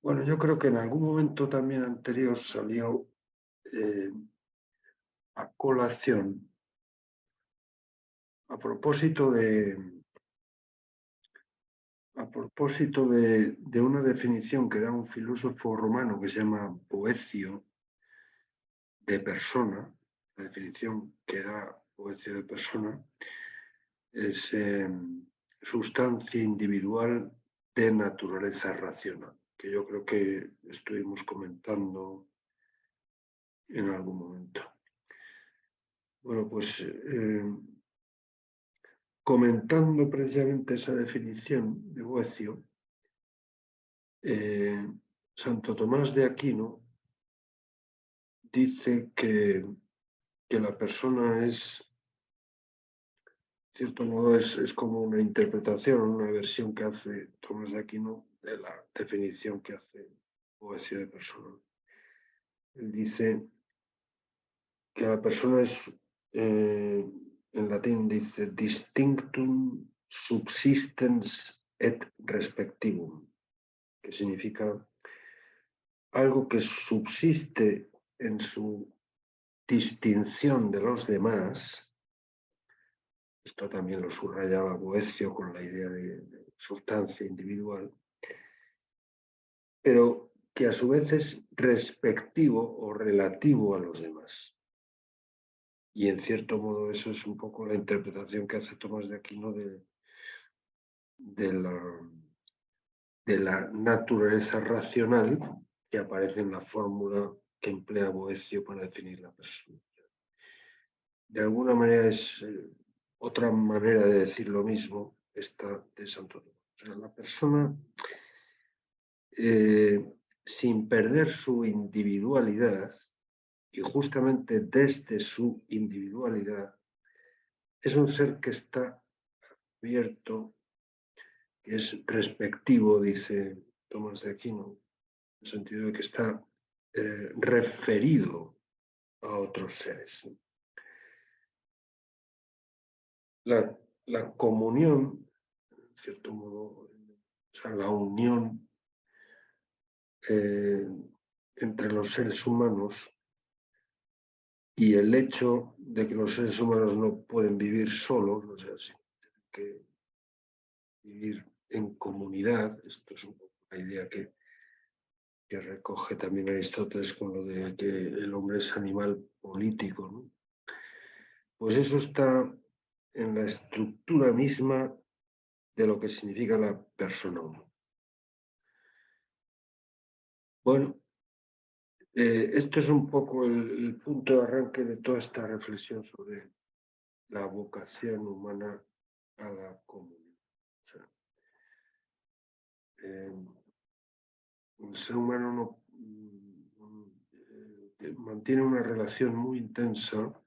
Bueno, yo creo que en algún momento también anterior salió a colación a propósito de una definición que da un filósofo romano que se llama Boecio de persona. La definición que da Boecio de persona es sustancia individual de naturaleza racional, que yo creo que estuvimos comentando en algún momento. Bueno, pues comentando precisamente esa definición de Boecio, Santo Tomás de Aquino dice que la persona es, de cierto modo, es como una interpretación, una versión que hace Tomás de Aquino de la definición que hace Boecio de persona. Él dice que la persona es, en latín dice, distinctum subsistens et respectivum, que significa algo que subsiste en su distinción de los demás. Esto también lo subrayaba Boecio con la idea de sustancia individual, pero que a su vez es respectivo o relativo a los demás. Y en cierto modo eso es un poco la interpretación que hace Tomás de Aquino de la naturaleza racional que aparece en la fórmula que emplea Boecio para definir la persona. De alguna manera es otra manera de decir lo mismo, esta de Santo Tomás. O sea, la persona, sin perder su individualidad, y justamente desde su individualidad, es un ser que está abierto, que es respectivo, dice Tomás de Aquino, en el sentido de que está referido a otros seres. La comunión, en cierto modo, o sea, la unión entre los seres humanos y el hecho de que los seres humanos no pueden vivir solos, o sea, tienen que vivir en comunidad. Esto es un poco la idea que recoge también Aristóteles con lo de que el hombre es animal político, ¿no? Pues eso está en la estructura misma de lo que significa la persona humana. Bueno, esto es un poco el punto de arranque de toda esta reflexión sobre la vocación humana a la comunión. O sea, el ser humano mantiene una relación muy intensa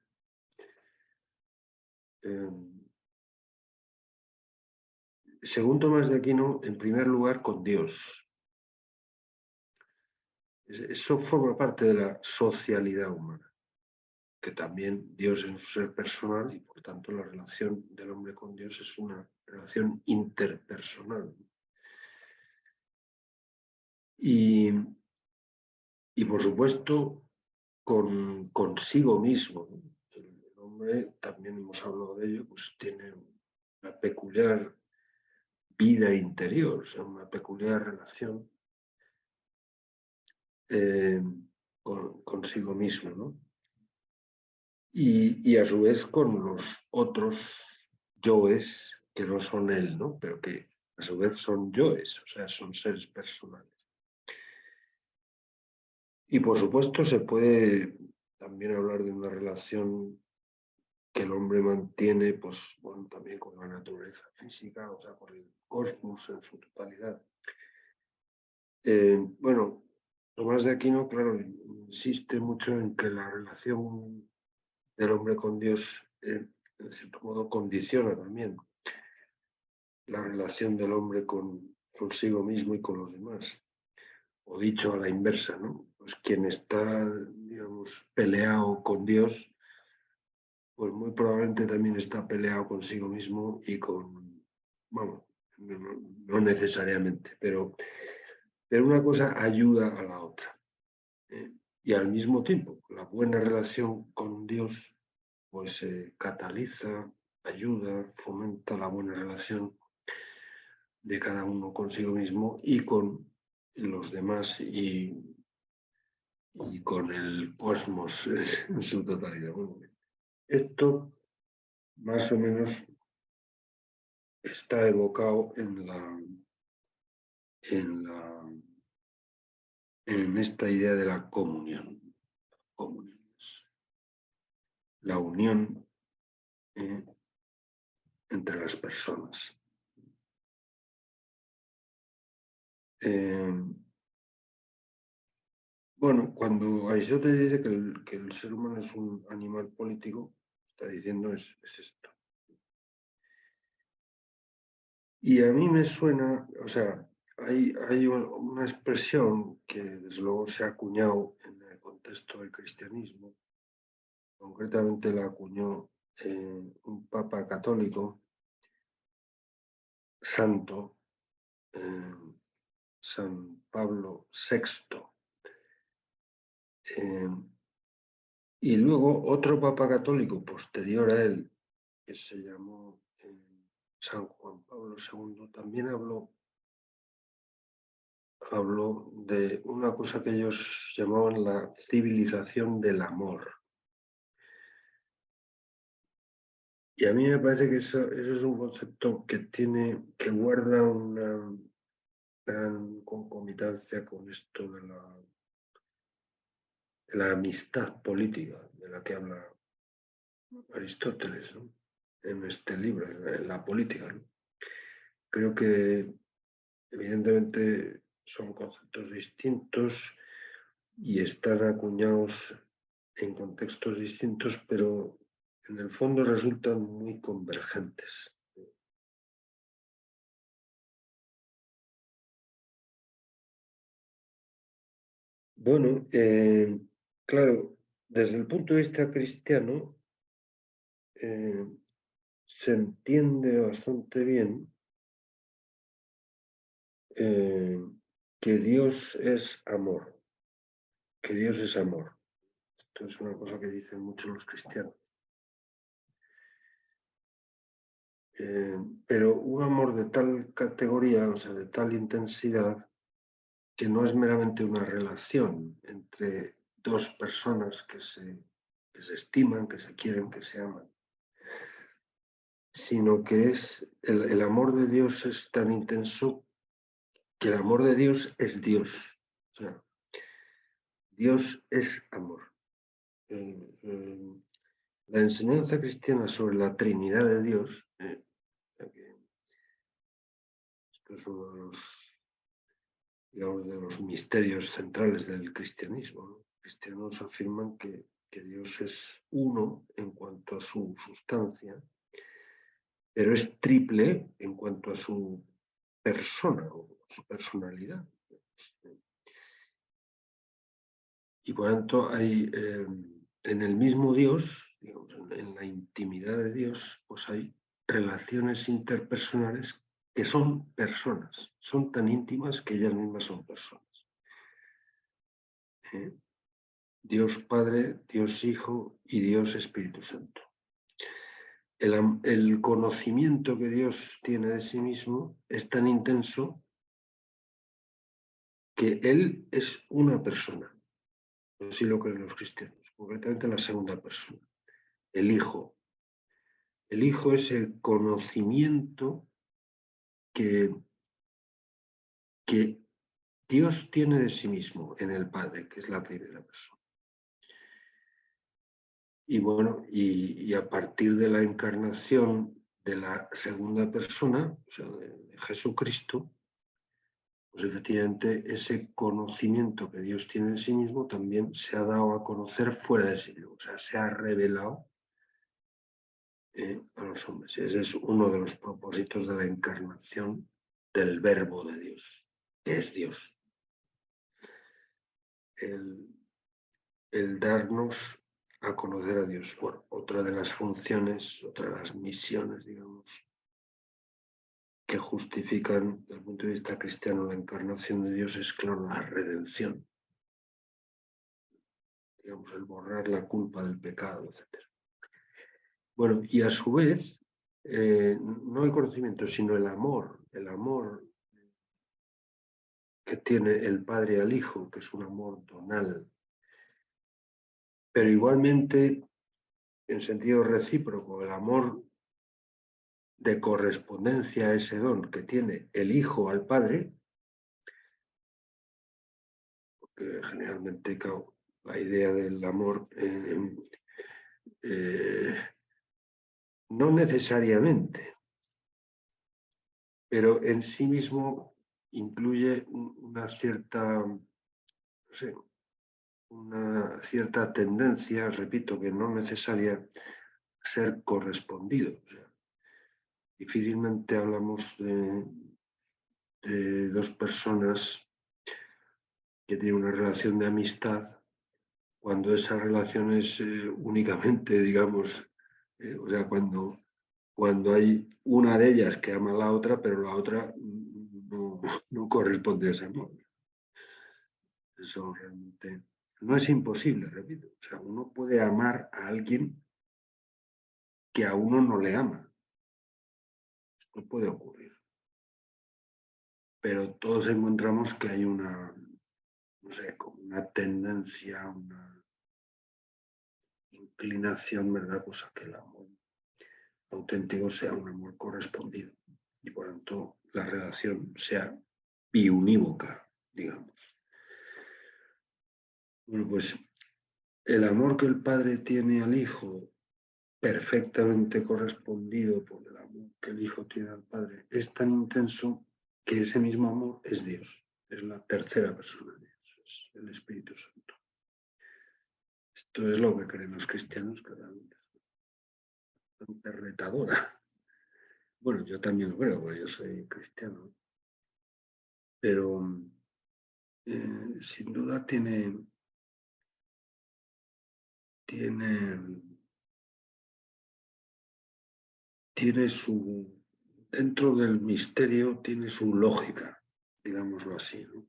según Tomás de Aquino, en primer lugar con Dios. Eso forma parte de la socialidad humana, que también Dios es un ser personal y por tanto la relación del hombre con Dios es una relación interpersonal. Y por supuesto consigo mismo. El hombre, también hemos hablado de ello, pues tiene una peculiar vida interior, o sea, una peculiar relación consigo mismo, ¿no? Y a su vez con los otros yoes que no son él, ¿no? Pero que a su vez son yoes, o sea, son seres personales. Y por supuesto se puede también hablar de una relación que el hombre mantiene, pues, bueno, también con la naturaleza física, o sea, con el cosmos en su totalidad. Bueno, Tomás de Aquino, claro, insiste mucho en que la relación del hombre con Dios, en cierto modo, condiciona también la relación del hombre consigo mismo y con los demás. O dicho a la inversa, ¿no? Pues quien está, digamos, peleado con Dios, pues muy probablemente también está peleado consigo mismo y con, bueno, no necesariamente, pero Pero una cosa ayuda a la otra. Y al mismo tiempo, la buena relación con Dios pues cataliza, ayuda, fomenta la buena relación de cada uno consigo mismo y con los demás y con el cosmos en su totalidad. Bueno, esto más o menos está evocado en esta idea de la comunión. La unión entre las personas. Bueno, cuando Aristóteles dice que el ser humano es un animal político, está diciendo es esto. Y a mí me suena, o sea, hay una expresión que desde luego se ha acuñado en el contexto del cristianismo, concretamente la acuñó un papa católico, santo, San Pablo VI. Y luego otro papa católico posterior a él, que se llamó San Juan Pablo II, también habló de una cosa que ellos llamaban la civilización del amor. Y a mí me parece que eso es un concepto que guarda una gran concomitancia con esto de la amistad política de la que habla Aristóteles, ¿no? En este libro, en la política, ¿no? Creo que evidentemente son conceptos distintos y están acuñados en contextos distintos, pero en el fondo resultan muy convergentes. Bueno, claro, desde el punto de vista cristiano, se entiende bastante bien que Dios es amor, que Dios es amor. Esto es una cosa que dicen muchos los cristianos. Pero un amor de tal categoría, o sea, de tal intensidad, que no es meramente una relación entre dos personas que se estiman, que se quieren, que se aman, sino que es el amor de Dios es tan intenso que el amor de Dios es Dios. O sea, Dios es amor. La enseñanza cristiana sobre la Trinidad de Dios, esto es uno de los, digamos, de los misterios centrales del cristianismo, ¿no? Los cristianos afirman que Dios es uno en cuanto a su sustancia, pero es triple en cuanto a su persona o su personalidad. Y por tanto hay en el mismo Dios, digamos, en la intimidad de Dios, pues hay relaciones interpersonales que son personas, son tan íntimas que ellas mismas son personas. Dios Padre, Dios Hijo y Dios Espíritu Santo. El conocimiento que Dios tiene de sí mismo es tan intenso que Él es una persona. Así lo creen los cristianos, concretamente la segunda persona, el Hijo. El Hijo es el conocimiento que Dios tiene de sí mismo en el Padre, que es la primera persona. Y bueno, y a partir de la encarnación de la segunda persona, o sea, de Jesucristo, pues efectivamente ese conocimiento que Dios tiene de sí mismo también se ha dado a conocer fuera de sí mismo, o sea, se ha revelado a los hombres. Ese es uno de los propósitos de la encarnación del Verbo de Dios, que es Dios. El darnos a conocer a Dios. Bueno, otra de las funciones, otra de las misiones, digamos, que justifican, desde el punto de vista cristiano, la encarnación de Dios es, claro, la redención. Digamos, el borrar la culpa del pecado, etc. Bueno, y a su vez, no el conocimiento, sino el amor que tiene el padre al hijo, que es un amor donal, pero igualmente, en sentido recíproco, el amor de correspondencia a ese don que tiene el hijo al padre, porque generalmente, claro, la idea del amor no necesariamente, pero en sí mismo incluye una cierta, no sé, una cierta tendencia, repito, que no necesaria, ser correspondido. O sea, difícilmente hablamos de dos personas que tienen una relación de amistad cuando esa relación es únicamente, digamos, o sea, cuando hay una de ellas que ama a la otra, pero la otra no corresponde a ese amor. Eso realmente no es imposible, repito. O sea, uno puede amar a alguien que a uno no le ama. Esto puede ocurrir. Pero todos encontramos que hay una, no sé, como una tendencia, una inclinación, ¿verdad? Pues a que el amor auténtico sea un amor correspondido y por tanto la relación sea biunívoca, digamos. Bueno, pues el amor que el padre tiene al hijo, perfectamente correspondido por el amor que el hijo tiene al padre, es tan intenso que ese mismo amor es Dios, es la tercera persona de Dios, es el Espíritu Santo. Esto es lo que creen los cristianos, que realmente es bastante retadora. Bueno, yo también lo creo, porque yo soy cristiano, pero sin duda tiene su, dentro del misterio tiene su lógica, digámoslo así, ¿no?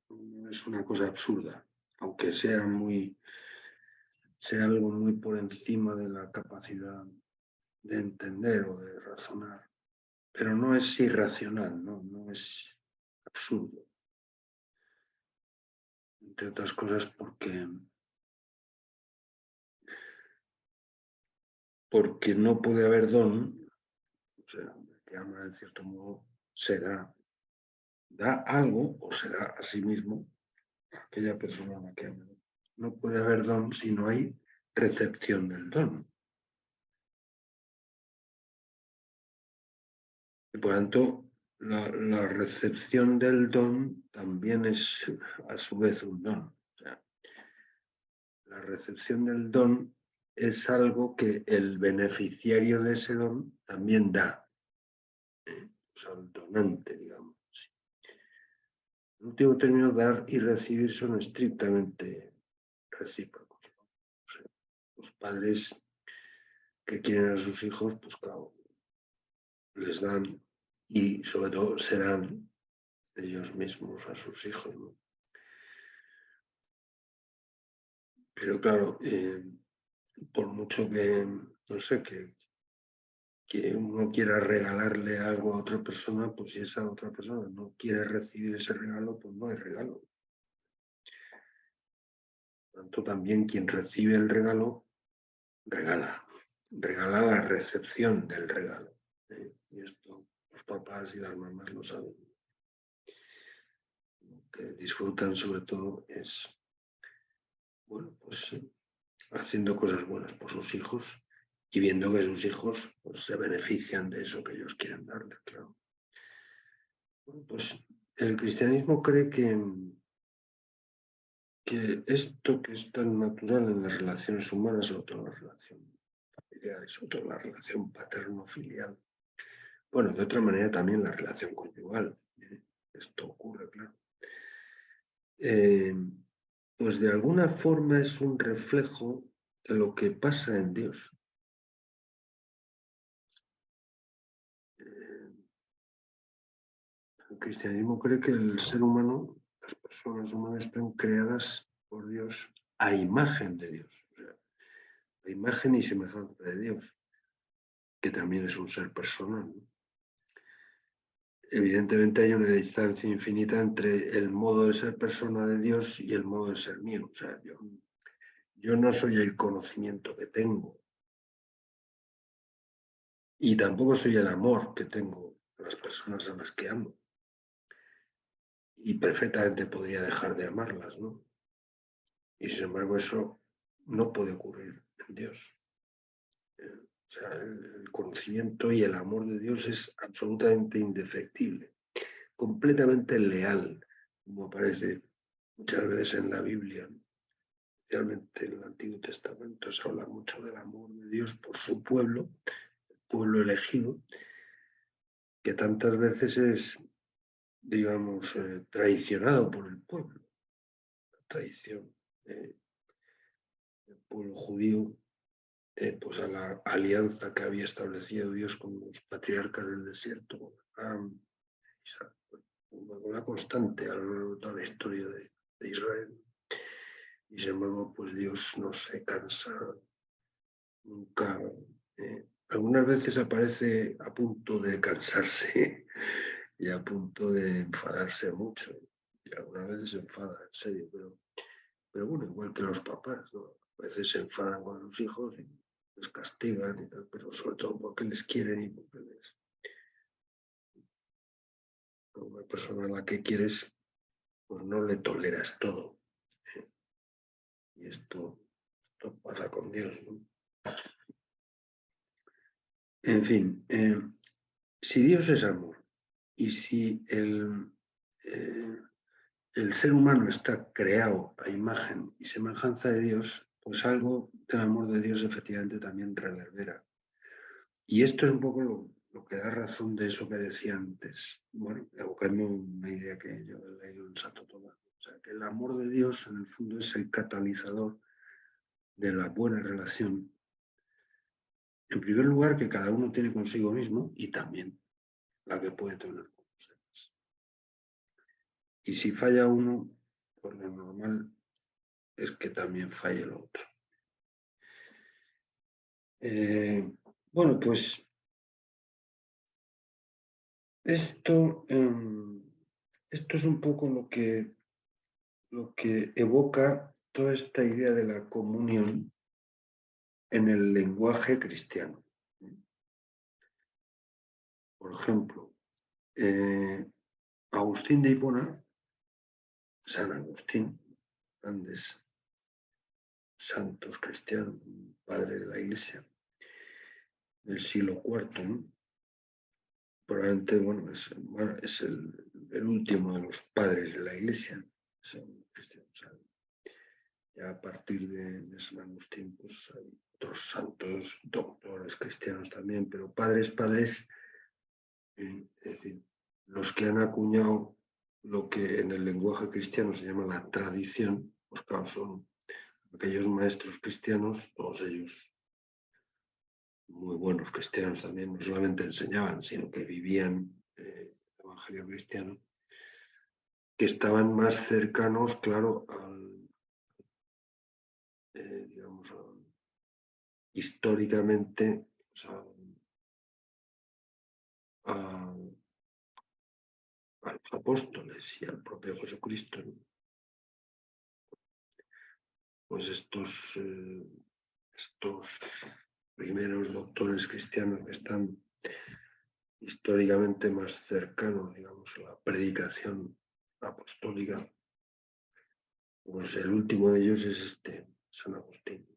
No es una cosa absurda, aunque sea algo muy por encima de la capacidad de entender o de razonar, pero no es irracional, no es absurdo, entre otras cosas porque no puede haber don, o sea, que ama en cierto modo, da algo o se da a sí mismo a aquella persona a la que ama. No puede haber don si no hay recepción del don. Y por tanto, la recepción del don también es a su vez un don. O sea, la recepción del don es algo que el beneficiario de ese don también da. O sea, el donante, digamos. En último término, dar y recibir son estrictamente recíprocos. O sea, los padres que quieren a sus hijos, pues claro, les dan y sobre todo se dan ellos mismos a sus hijos, ¿no? Pero claro, por mucho que, no sé, que uno quiera regalarle algo a otra persona, pues si esa otra persona no quiere recibir ese regalo, pues no hay regalo. Por tanto, también quien recibe el regalo, regala la recepción del regalo. Y esto los papás y las mamás lo saben. Lo que disfrutan sobre todo es, bueno, pues haciendo cosas buenas por sus hijos y viendo que sus hijos pues, se benefician de eso que ellos quieren darles, claro. Bueno, pues el cristianismo cree que esto que es tan natural en las relaciones humanas, sobre todo la relación familiar y sobre todo la relación paterno-filial, bueno, de otra manera también la relación conyugal, esto ocurre, claro. Pues de alguna forma es un reflejo de lo que pasa en Dios. cristianismo cree que el ser humano, las personas humanas están creadas por Dios a imagen de Dios, o sea, a imagen y semejanza de Dios, que también es un ser personal, ¿no? Evidentemente hay una distancia infinita entre el modo de ser persona de Dios y el modo de ser mío. O sea, yo no soy el conocimiento que tengo y tampoco soy el amor que tengo a las personas a las que amo. Y perfectamente podría dejar de amarlas, ¿no? Y sin embargo eso no puede ocurrir en Dios. O sea, el conocimiento y el amor de Dios es absolutamente indefectible, completamente leal, como aparece muchas veces en la Biblia, especialmente en el Antiguo Testamento. Se habla mucho del amor de Dios por su pueblo, el pueblo elegido, que tantas veces es, digamos, traicionado por el pueblo. La traición del pueblo judío, pues a la alianza que había establecido Dios con los patriarcas del desierto, con Abraham, Isaac, una constante a lo largo de toda la historia de Israel. Y sin embargo, pues Dios no se cansa nunca. Algunas veces aparece a punto de cansarse y a punto de enfadarse mucho. Y algunas veces se enfada, en serio, pero bueno, igual que los papás, ¿no? A veces se enfadan con los hijos y les castigan y tal, pero sobre todo porque les quieren y porque a una persona a la que quieres, pues no le toleras todo. ¿Eh? Y esto pasa con Dios, ¿no? En fin, si Dios es amor y si el ser humano está creado a imagen y semejanza de Dios, pues algo del amor de Dios efectivamente también reverbera. Y esto es un poco lo que da razón de eso que decía antes, bueno, evocando una idea que yo he leído en Santo Tomás. O sea, que el amor de Dios en el fondo es el catalizador de la buena relación. En primer lugar, que cada uno tiene consigo mismo y también la que puede tener con los demás. Y si falla uno, pues lo normal es que también falle el otro. Bueno, pues esto es un poco lo que evoca toda esta idea de la comunión en el lenguaje cristiano. Por ejemplo, Agustín de Hipona, San Agustín, grandes santos cristianos, padre de la Iglesia del siglo IV, ¿no? Probablemente, bueno, es el último de los padres de la Iglesia. O sea, ya a partir de San Agustín, pues hay otros santos, doctores cristianos también, pero padres, es decir, los que han acuñado lo que en el lenguaje cristiano se llama la tradición, pues claro, son aquellos maestros cristianos, todos ellos muy buenos cristianos también, no solamente enseñaban, sino que vivían el evangelio cristiano, que estaban más cercanos, claro, digamos, históricamente, o sea, a los apóstoles y al propio Jesucristo, ¿no? Pues estos primeros doctores cristianos que están históricamente más cercanos, digamos, a la predicación apostólica, pues el último de ellos es San Agustín.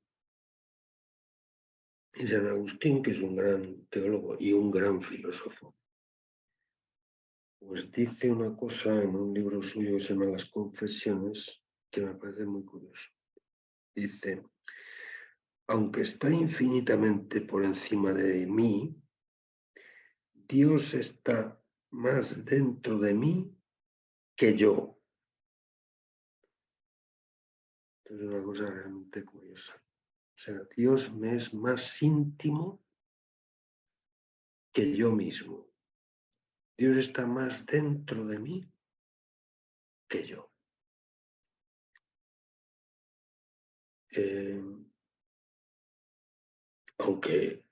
Y San Agustín, que es un gran teólogo y un gran filósofo, pues dice una cosa en un libro suyo que se llama Las Confesiones, que me parece muy curioso. Dice, aunque está infinitamente por encima de mí, Dios está más dentro de mí que yo. Es una cosa realmente curiosa. O sea, Dios me es más íntimo que yo mismo. Dios está más dentro de mí que yo. Aunque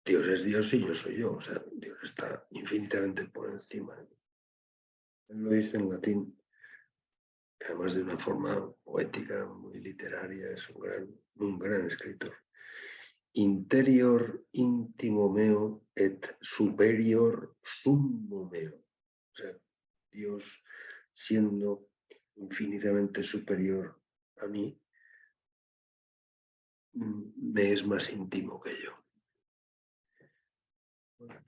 Dios es Dios y yo soy yo, o sea, Dios está infinitamente por encima de mí. Él lo dice en latín, además de una forma poética, muy literaria, es un gran escritor. Interior intimo meo et superior summo meo. O sea, Dios siendo infinitamente superior a mí, me es más íntimo que yo. Bueno,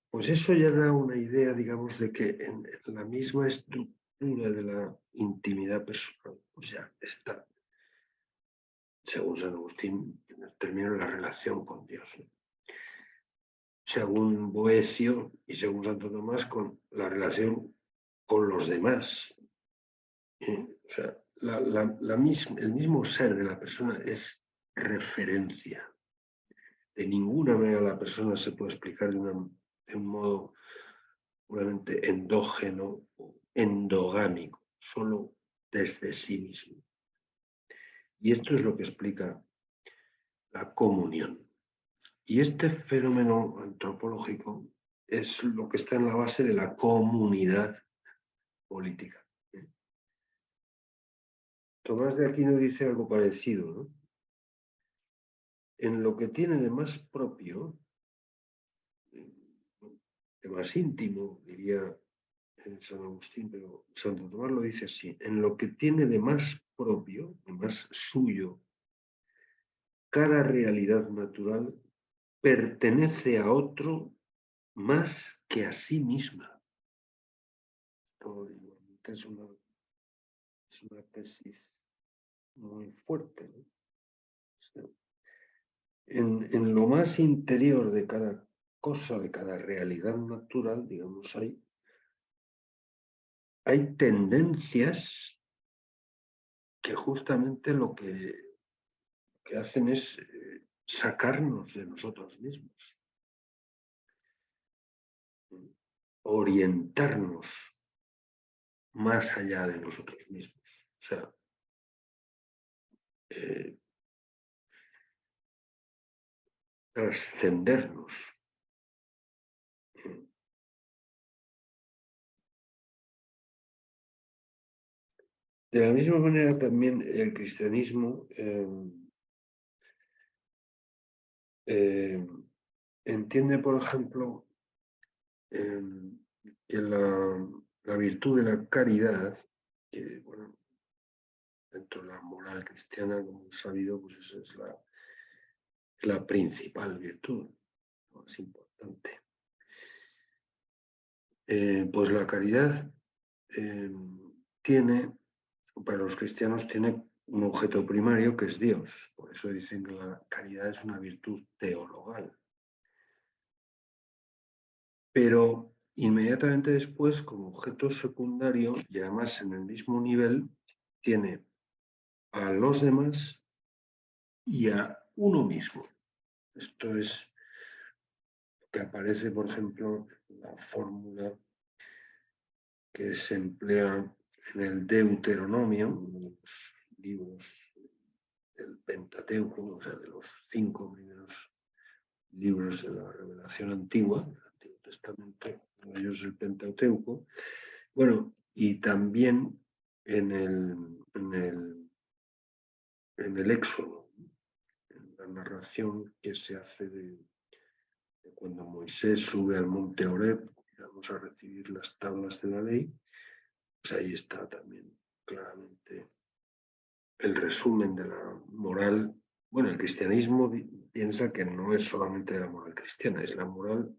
pues eso ya da una idea, digamos, de que en la misma estructura de la intimidad personal, pues ya está, según San Agustín, en el término de la relación con Dios, ¿no? Según Boecio y según Santo Tomás, con la relación con los demás. O sea, el mismo ser de la persona es referencia. De ninguna manera la persona se puede explicar de un modo puramente endógeno o endogámico, solo desde sí mismo. Y esto es lo que explica la comunión. Y este fenómeno antropológico es lo que está en la base de la comunidad política. Tomás de Aquino dice algo parecido, ¿no? En lo que tiene de más propio, de más íntimo, diría San Agustín, pero Santo Tomás lo dice así, en lo que tiene de más propio, de más suyo, cada realidad natural pertenece a otro más que a sí misma. Es una tesis muy fuerte, ¿no? O sea, en lo más interior de cada cosa, de cada realidad natural, digamos, hay tendencias que justamente lo que hacen es sacarnos de nosotros mismos, orientarnos más allá de nosotros mismos. O sea, trascendernos. De la misma manera también el cristianismo entiende, por ejemplo, que la virtud de la caridad, que bueno, dentro de la moral cristiana, como hemos sabido, pues esa es la principal virtud, la más importante. Pues la caridad para los cristianos tiene un objeto primario que es Dios. Por eso dicen que la caridad es una virtud teologal. Pero inmediatamente después, como objeto secundario, y además en el mismo nivel, tiene a los demás y a uno mismo. Esto es que aparece, por ejemplo, en la fórmula que se emplea en el Deuteronomio, uno de los libros del Pentateuco, o sea, de los 5 primeros libros de la revelación antigua, del Antiguo Testamento, uno de ellos el Pentateuco. Bueno, y también en el Éxodo, en la narración que se hace de cuando Moisés sube al monte Horeb, vamos a recibir las tablas de la ley, pues ahí está también claramente el resumen de la moral. Bueno, el cristianismo piensa que no es solamente la moral cristiana, es la moral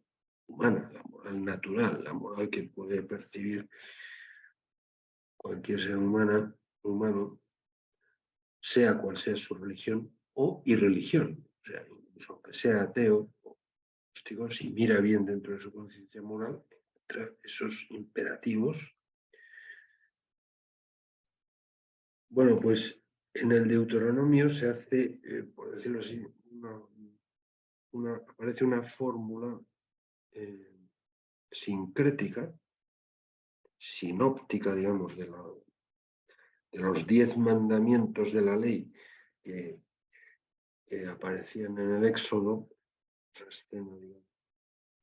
humana, la moral natural, la moral que puede percibir cualquier ser humano, sea cual sea su religión o irreligión. O sea, incluso aunque sea ateo o agnostíco, si mira bien dentro de su conciencia moral, encuentra esos imperativos. Bueno, pues en el Deuteronomio se hace, por decirlo así, aparece una fórmula sincrética, sinóptica, digamos, de los 10 mandamientos de la ley que aparecían en el Éxodo, esa escena, digamos,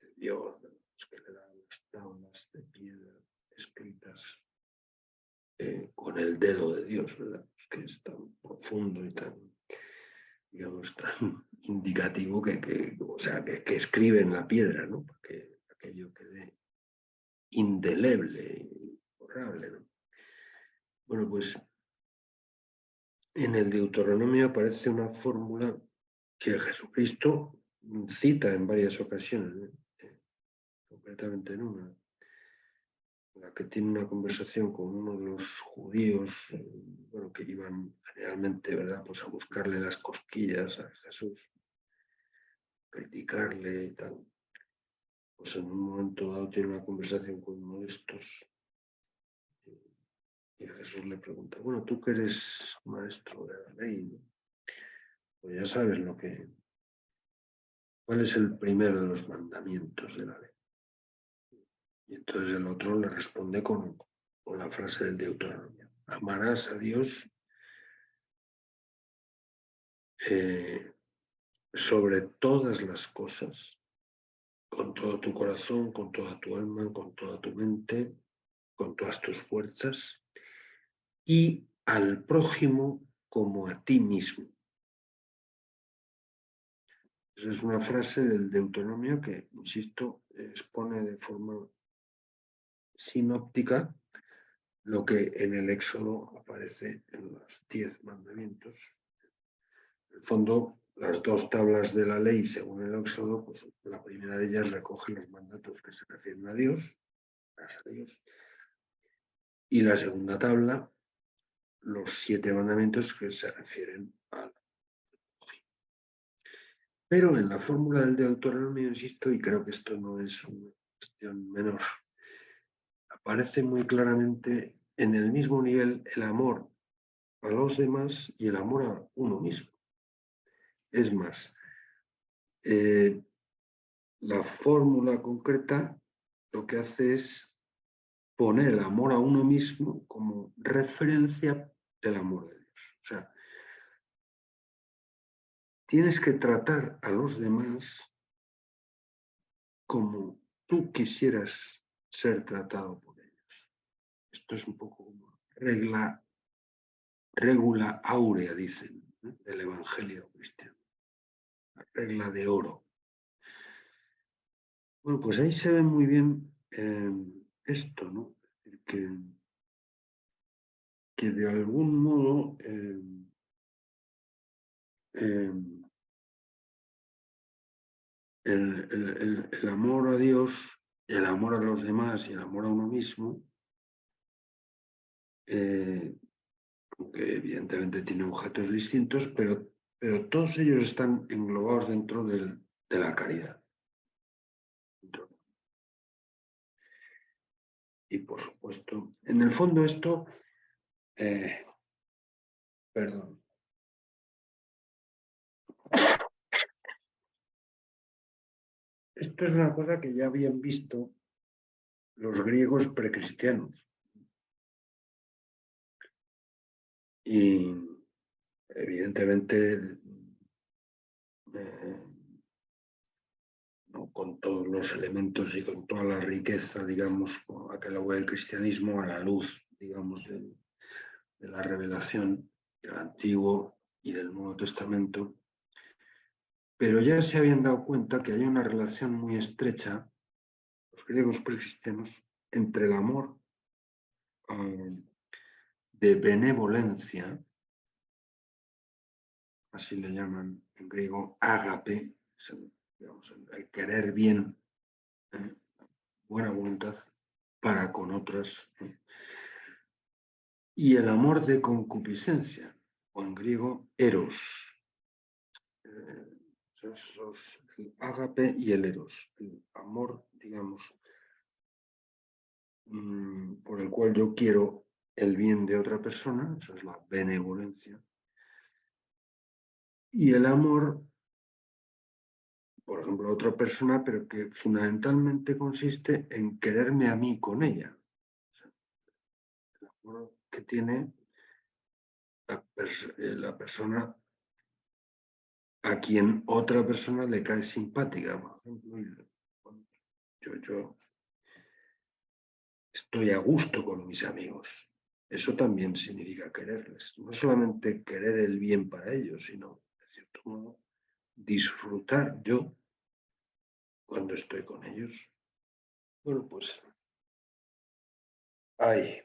de Dios, que le dan las tablas de piedra escritas con el dedo de Dios, ¿verdad? Que es tan profundo y tan, digamos, tan indicativo que escribe en la piedra, ¿no? Para que aquello quede indeleble, borrable, ¿no? Bueno, pues en el Deuteronomio aparece una fórmula que Jesucristo cita en varias ocasiones, concretamente en una, en la que tiene una conversación con uno de los judíos, bueno, que iban generalmente, ¿verdad?, pues a buscarle las cosquillas a Jesús, criticarle y tal. Pues en un momento dado tiene una conversación con uno de estos y Jesús le pregunta, bueno, tú que eres maestro de la ley, ¿no? Pues ya sabes cuál es el primero de los mandamientos de la ley. Y entonces el otro le responde con la frase del Deuteronomio. Amarás a Dios sobre todas las cosas, con todo tu corazón, con toda tu alma, con toda tu mente, con todas tus fuerzas, y al prójimo como a ti mismo. Esa es una frase del Deuteronomio que, insisto, expone de forma sinóptica lo que en el Éxodo aparece en los 10 mandamientos. En el fondo, las 2 tablas de la ley, según el Éxodo, pues la primera de ellas recoge los mandatos que se refieren a Dios, y la segunda tabla, los 7 mandamientos que se refieren al prójimo. Pero en la fórmula del Deuteronomio, insisto, y creo que esto no es una cuestión menor, aparece muy claramente en el mismo nivel el amor a los demás y el amor a uno mismo. Es más, la fórmula concreta lo que hace es poner el amor a uno mismo como referencia del amor de Dios. O sea, tienes que tratar a los demás como tú quisieras ser tratado por ellos. Esto es un poco como regula áurea, dicen, del Evangelio cristiano. La regla de oro. Bueno, pues ahí se ve muy bien esto, ¿no? Es decir, que de algún modo el amor a Dios, el amor a los demás y el amor a uno mismo, aunque evidentemente tiene objetos distintos, pero todos ellos están englobados dentro de la caridad. Y por supuesto, en el fondo esto, perdón. Esto es una cosa que ya habían visto los griegos precristianos. Y evidentemente, no con todos los elementos y con toda la riqueza, digamos, a que lo ve el cristianismo a la luz, digamos, de la revelación del Antiguo y del Nuevo Testamento, pero ya se habían dado cuenta que hay una relación muy estrecha, los griegos precristianos, entre el amor de benevolencia, así le llaman en griego, ágape, digamos, el querer bien, buena voluntad para con otras, y el amor de concupiscencia, o en griego, eros. El ágape y el eros, el amor, digamos, por el cual yo quiero el bien de otra persona, eso es la benevolencia, y el amor por ejemplo, a otra persona, pero que fundamentalmente consiste en quererme a mí con ella. O sea, el amor que tiene la persona a quien otra persona le cae simpática, por ejemplo, y bueno, yo estoy a gusto con mis amigos. Eso también significa quererles. No solamente querer el bien para ellos, sino, de cierto modo, disfrutar yo cuando estoy con ellos. Bueno, pues, ay.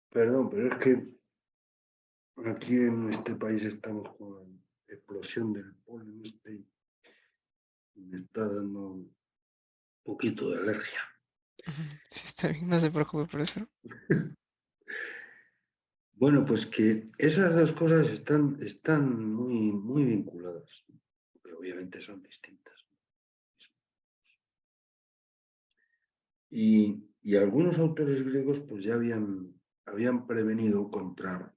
Perdón, pero es que aquí en este país estamos con la explosión del polen y me está dando un poquito de alergia. Sí, está bien, no se preocupe por eso. Bueno, pues que esas dos cosas están muy vinculadas, pero obviamente son distintas. Y algunos autores griegos pues ya habían prevenido contra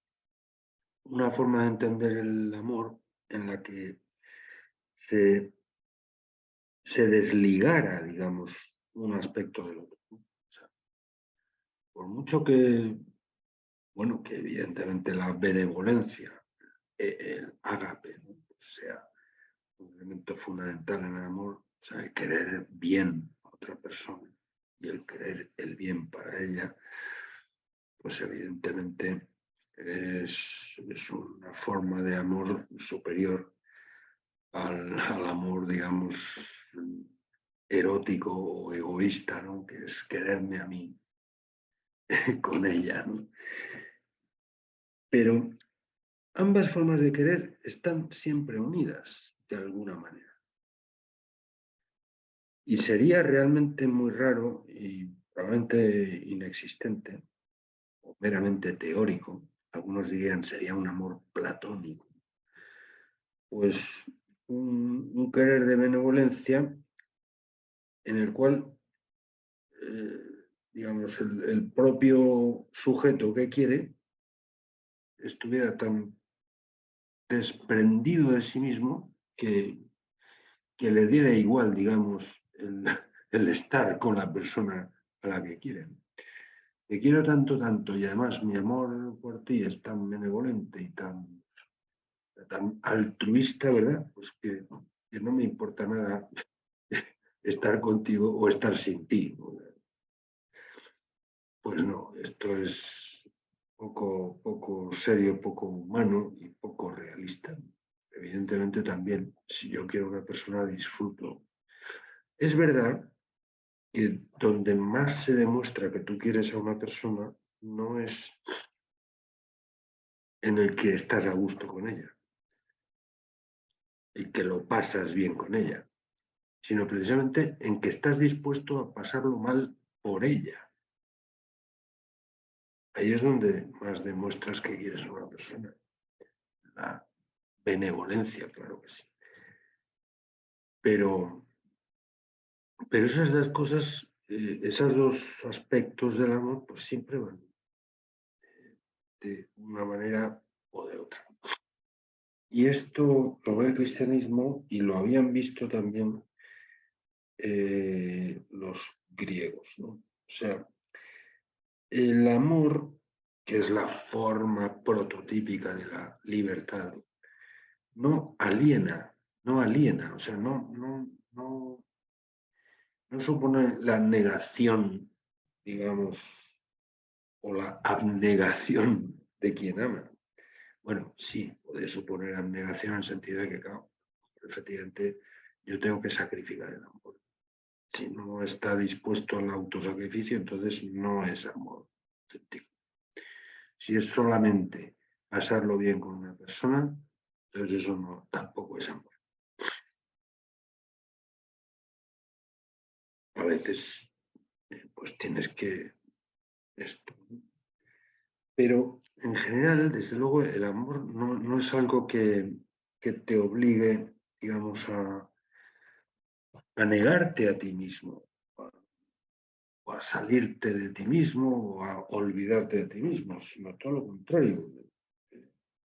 una forma de entender el amor en la que se desligara, digamos, un aspecto del otro. O sea, por mucho que, bueno, que evidentemente la benevolencia, el ágape, ¿no? Sea un elemento fundamental en el amor, o sea, el querer bien a otra persona y el querer el bien para ella, pues evidentemente es una forma de amor superior al amor, digamos, erótico o egoísta, ¿no? Que es quererme a mí con ella, ¿no? Pero ambas formas de querer están siempre unidas de alguna manera. Y sería realmente muy raro y probablemente inexistente, o meramente teórico, algunos dirían sería un amor platónico, pues un querer de benevolencia en el cual, digamos, el propio sujeto que quiere estuviera tan desprendido de sí mismo que le diera igual, digamos, el estar con la persona a la que quieren. Te quiero tanto, tanto, y además mi amor por ti es tan benevolente y tan altruista, ¿verdad? Pues que no me importa nada estar contigo o estar sin ti. Pues no, esto es poco serio, poco humano y poco realista. Evidentemente también, si yo quiero una persona, disfruto. Es verdad que donde más se demuestra que tú quieres a una persona no es en el que estás a gusto con ella y que lo pasas bien con ella, sino precisamente en que estás dispuesto a pasarlo mal por ella. Ahí es donde más demuestras que quieres a una persona. La benevolencia, claro que sí. Pero esas dos cosas, esos dos aspectos del amor, pues siempre van de una manera o de otra. Y esto lo ve el cristianismo y lo habían visto también los griegos, ¿no? O sea, el amor, que es la forma prototípica de la libertad, no aliena, o sea, no supone la negación, digamos, o la abnegación de quien ama. Bueno, sí, puede suponer abnegación en el sentido de que, claro, efectivamente, yo tengo que sacrificar el amor. Si no está dispuesto al autosacrificio, entonces no es amor auténtico. Si es solamente pasarlo bien con una persona, entonces eso no, tampoco es amor. A veces, pues tienes que esto. Pero en general, desde luego, el amor no es algo que te obligue, digamos, a negarte a ti mismo, o a salirte de ti mismo, o a olvidarte de ti mismo, sino todo lo contrario.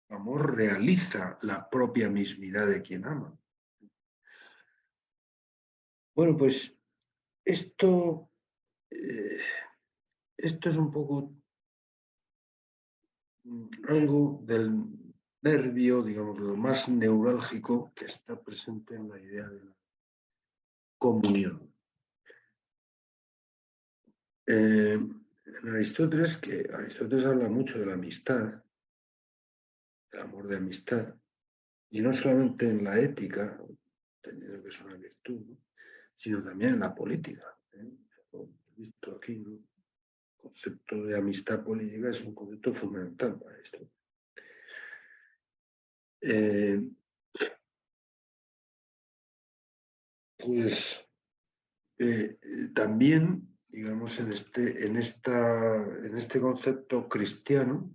amor realiza la propia mismidad de quien ama. Bueno, pues esto es un poco algo del nervio, digamos, lo más neurálgico que está presente en la idea de la comunión. En Aristóteles habla mucho de la amistad, del amor de amistad, y no solamente en la ética, entendiendo que es una virtud, ¿no?, sino también en la política. Lo hemos visto aquí, ¿no? El concepto de amistad política es un concepto fundamental para esto. Pues también, digamos, en este concepto cristiano,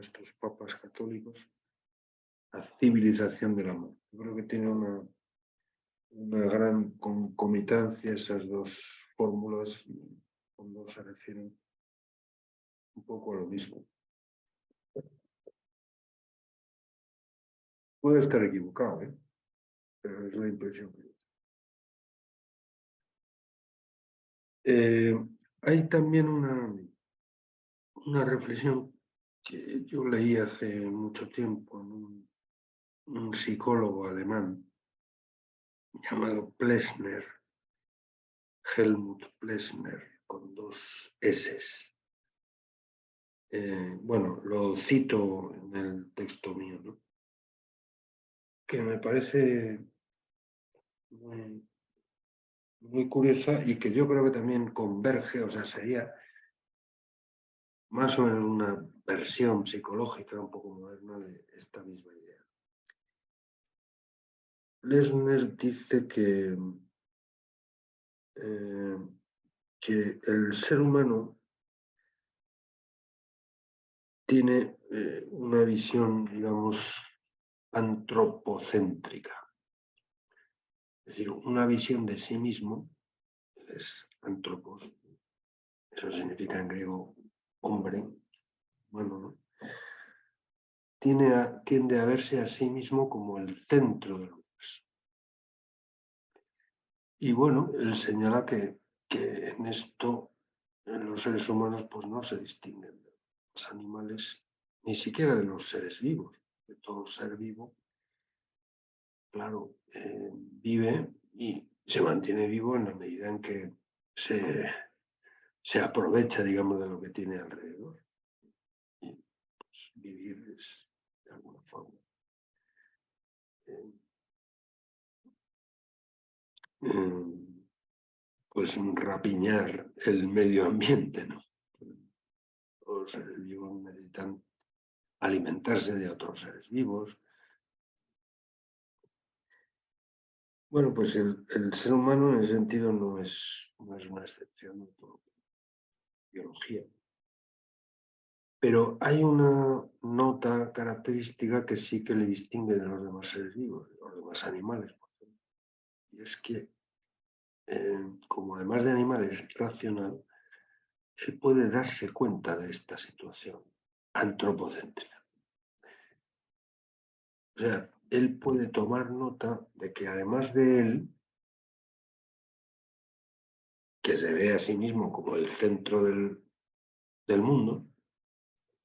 estos papas católicos, la civilización del amor. Yo creo que tiene una gran concomitancia esas dos fórmulas, cuando se refieren un poco a lo mismo. Puede estar equivocado, pero es la impresión que hay también una reflexión que yo leí hace mucho tiempo en un psicólogo alemán llamado Plessner, Helmut Plessner, con 2 S. Bueno, lo cito en el texto mío, ¿no?, que me parece muy, muy curiosa y que yo creo que también converge, o sea, sería más o menos una versión psicológica un poco moderna de esta misma idea. Plessner dice que el ser humano tiene una visión, digamos, antropocéntrica. Es decir, una visión de sí mismo, es antropos, eso significa en griego hombre, humano, ¿no?, tiende a verse a sí mismo como el centro del universo. Y bueno, él señala que en esto, en los seres humanos, pues no se distinguen de los animales, ni siquiera de los seres vivos. De todo ser vivo, claro, vive y se mantiene vivo en la medida en que se aprovecha, digamos, de lo que tiene alrededor. Y pues, vivir es, de alguna forma, pues rapiñar el medio ambiente, ¿no? Los seres vivos necesitan alimentarse de otros seres vivos. Bueno, pues el ser humano en ese sentido no es una excepción de todo, biología. Pero hay una nota característica que sí que le distingue de los demás seres vivos, de los demás animales, por ejemplo. Y es que, como además de animal es racional, él puede darse cuenta de esta situación antropocéntrica. O sea, él puede tomar nota de que además de él, que se ve a sí mismo como el centro del mundo,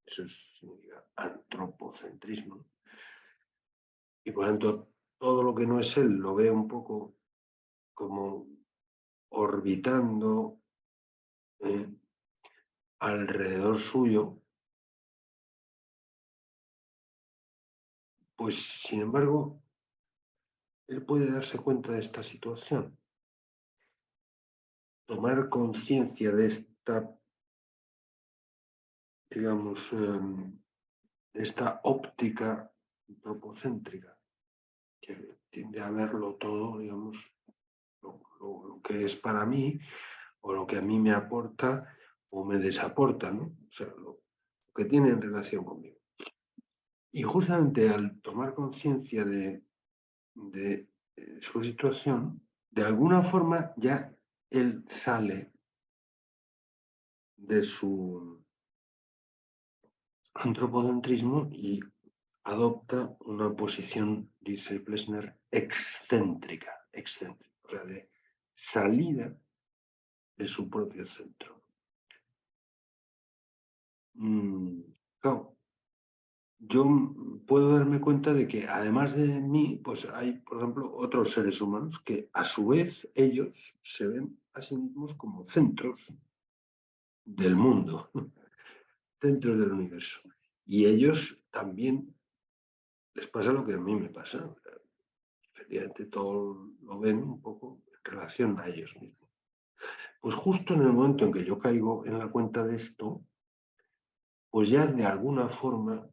eso significa antropocentrismo, y por tanto todo lo que no es él lo ve un poco como orbitando alrededor suyo, pues sin embargo, él puede darse cuenta de esta situación, tomar conciencia de esta, digamos, de esta óptica antropocéntrica, que tiende a verlo todo, digamos, lo que es para mí, o lo que a mí me aporta o me desaporta, ¿no? O sea, lo que tiene en relación conmigo. Y justamente al tomar conciencia de su situación, de alguna forma ya él sale de su antropocentrismo y adopta una posición, dice Plessner, excéntrica, o sea, de salida de su propio centro. Claro, yo puedo darme cuenta de que además de mí, pues hay, por ejemplo, otros seres humanos que a su vez ellos se ven a sí mismos como centros del mundo, centros del universo. Y ellos también les pasa lo que a mí me pasa. Efectivamente, todo lo ven un poco en relación a ellos mismos. Pues justo en el momento en que yo caigo en la cuenta de esto, pues ya de alguna forma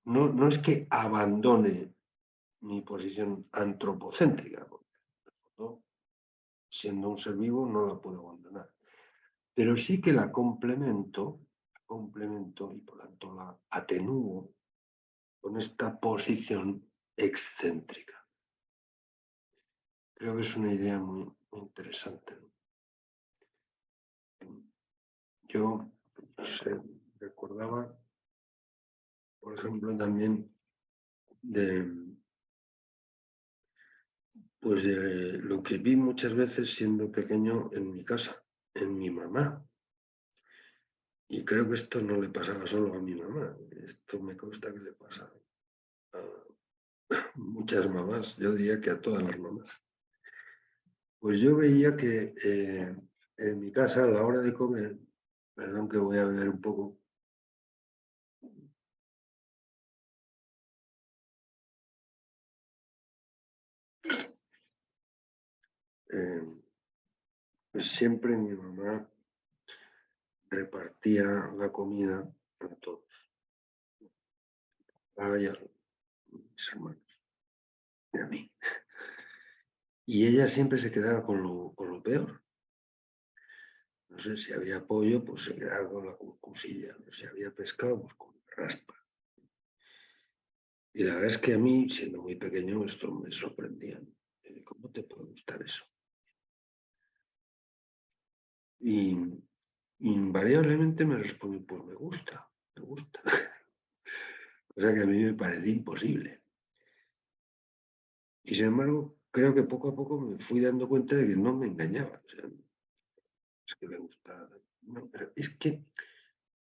no es que abandone mi posición antropocéntrica, porque ¿no? Siendo un ser vivo no la puedo abandonar, pero sí que la complemento y por tanto la atenúo con esta posición excéntrica. Creo que es una idea muy, muy interesante. Yo no sé, recordaba, por ejemplo, también pues de lo que vi muchas veces siendo pequeño en mi casa, en mi mamá. Y creo que esto no le pasaba solo a mi mamá, esto me consta que le pasa a muchas mamás, yo diría que a todas las mamás. Pues yo veía que en mi casa a la hora de comer, perdón que voy a beber un poco, pues siempre mi mamá repartía la comida a todos, a ella, a mis hermanos y a mí. Y ella siempre se quedaba con lo peor. No sé, si había pollo, pues se quedaba con la cosilla. Si había pescado, pues con la raspa. Y la verdad es que a mí, siendo muy pequeño, esto me sorprendía. ¿Cómo te puede gustar eso? Y invariablemente me respondió, pues me gusta, me gusta. O sea que a mí me parecía imposible. Y sin embargo, creo que poco a poco me fui dando cuenta de que no me engañaba. O sea, es que me gusta. No, pero es que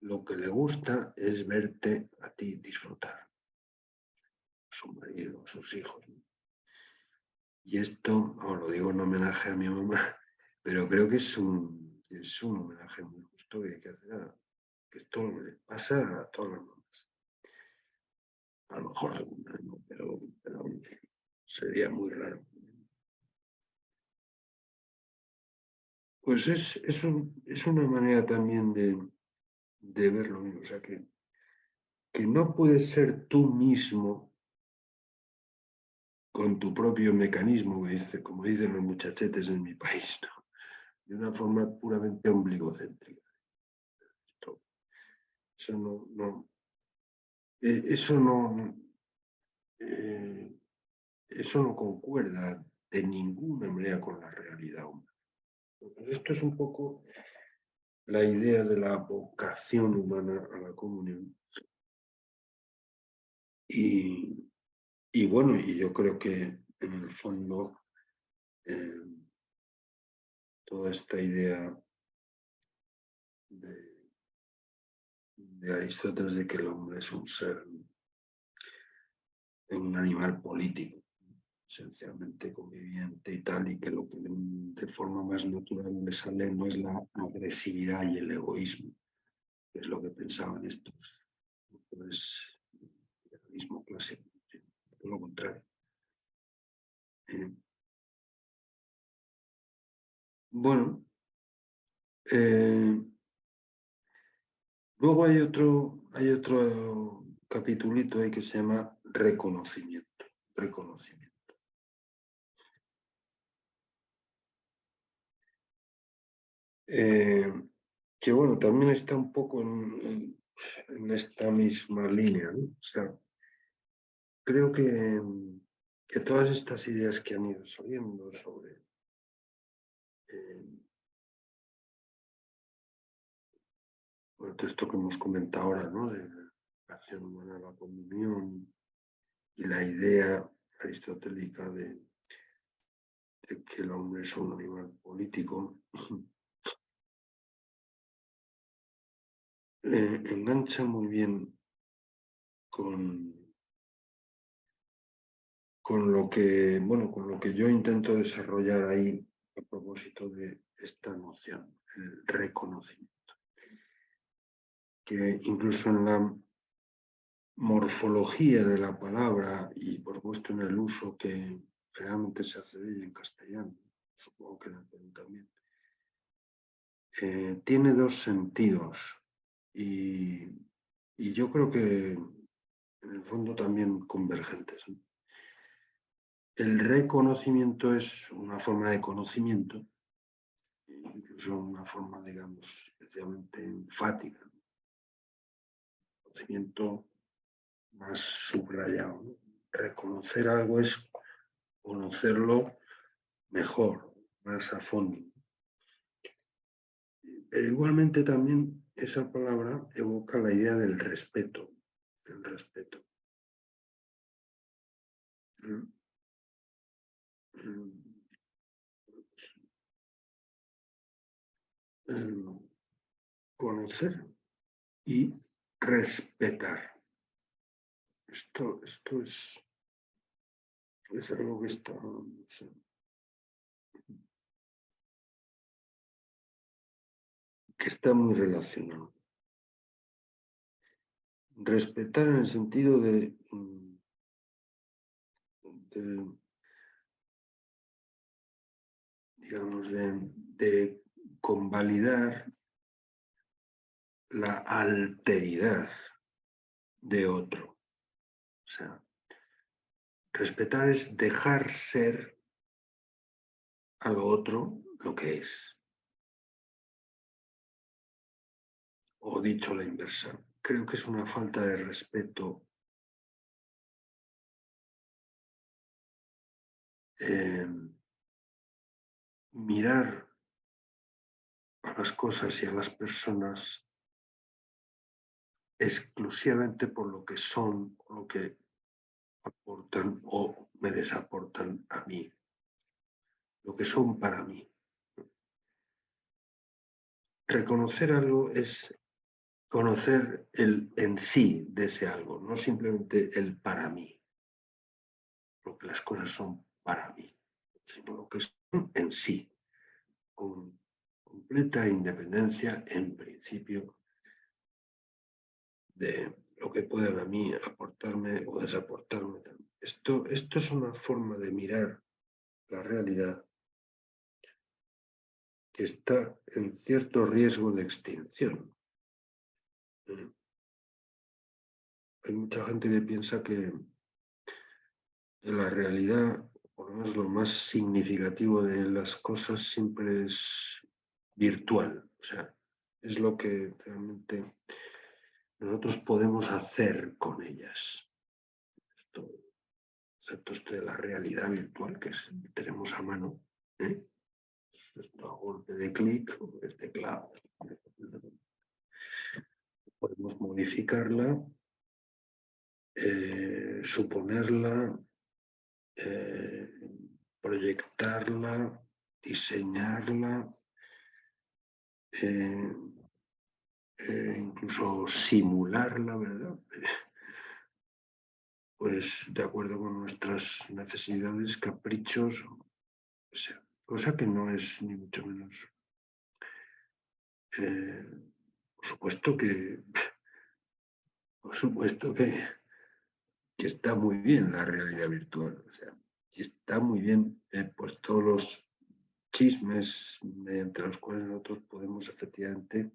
lo que le gusta es verte a ti disfrutar, a su marido, a sus hijos. Y esto, os lo digo en homenaje a mi mamá, pero creo que es un homenaje muy justo que hay que hacer, que esto le pasa a todas las mamás. A lo mejor algunas no, pero sería muy raro. Pues es una manera también de verlo, o sea que no puedes ser tú mismo con tu propio mecanismo, como dicen los muchachetes en mi país, ¿no? De una forma puramente ombligocéntrica. Eso eso eso no concuerda de ninguna manera con la realidad humana. Entonces, esto es un poco la idea de la vocación humana a la comunión. Y bueno, y yo creo que en el fondo eh, toda esta idea de Aristóteles de que el hombre es un ser, un animal político, esencialmente conviviente y tal, y que lo que de forma más natural le sale no es la agresividad y el egoísmo, que es lo que pensaban estos autores del realismo clásico, todo lo contrario. Bueno, luego hay otro capitulito ahí que se llama reconocimiento. Que bueno, también está un poco en esta misma línea, ¿no? O sea, creo que todas estas ideas que han ido saliendo sobre el texto que hemos comentado ahora, ¿no? De la acción humana, la comunión y la idea aristotélica de que el hombre es un animal político, engancha muy bien con lo que, bueno, con lo que yo intento desarrollar ahí a propósito de esta noción, el reconocimiento. Que incluso en la morfología de la palabra y por supuesto en el uso que realmente se hace de ella en castellano, supongo que en el Perú también, tiene dos sentidos y yo creo que en el fondo también convergentes, ¿no? El reconocimiento es una forma de conocimiento, incluso una forma, digamos, especialmente enfática, ¿no? Conocimiento más subrayado, ¿no? Reconocer algo es conocerlo mejor, más a fondo. Pero igualmente también esa palabra evoca la idea del respeto, el respeto. Conocer y respetar. Esto es algo que está, no sé, que está muy relacionado. Respetar en el sentido de digamos, de convalidar la alteridad de otro. O sea, respetar es dejar ser a lo otro lo que es. O dicho la inversa, creo que es una falta de respeto mirar a las cosas y a las personas exclusivamente por lo que son, por lo que aportan o me desaportan a mí, lo que son para mí. Reconocer algo es conocer el en sí de ese algo, no simplemente el para mí, lo que las cosas son para mí, sino lo que son en sí, con completa independencia en principio de lo que puedan a mí aportarme o desaportarme. Esto es una forma de mirar la realidad que está en cierto riesgo de extinción. Hay mucha gente que piensa que la realidad, por lo menos lo más significativo de las cosas, siempre es virtual. O sea, es lo que realmente nosotros podemos hacer con ellas. Esto de la realidad virtual que tenemos a mano. Esto a golpe de clic o de teclado. Podemos modificarla, suponerla, proyectarla, diseñarla, incluso simularla, ¿verdad? Pues de acuerdo con nuestras necesidades, caprichos, o sea, cosa que no es ni mucho menos. Por supuesto que está muy bien la realidad virtual, o sea, y está muy bien pues todos los chismes mediante los cuales nosotros podemos efectivamente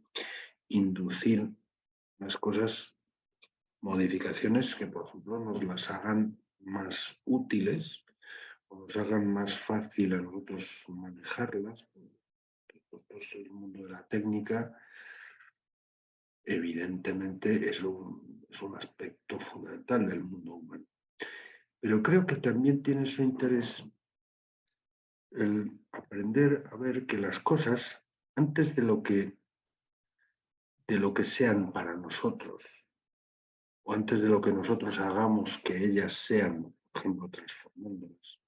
inducir las cosas, modificaciones que por ejemplo nos las hagan más útiles o nos hagan más fácil a nosotros manejarlas. Pues el mundo de la técnica evidentemente es un aspecto fundamental del mundo humano. Pero creo que también tiene su interés el aprender a ver que las cosas, antes de lo que de lo que sean para nosotros, o antes de lo que nosotros hagamos que ellas sean, por ejemplo, transformándolas,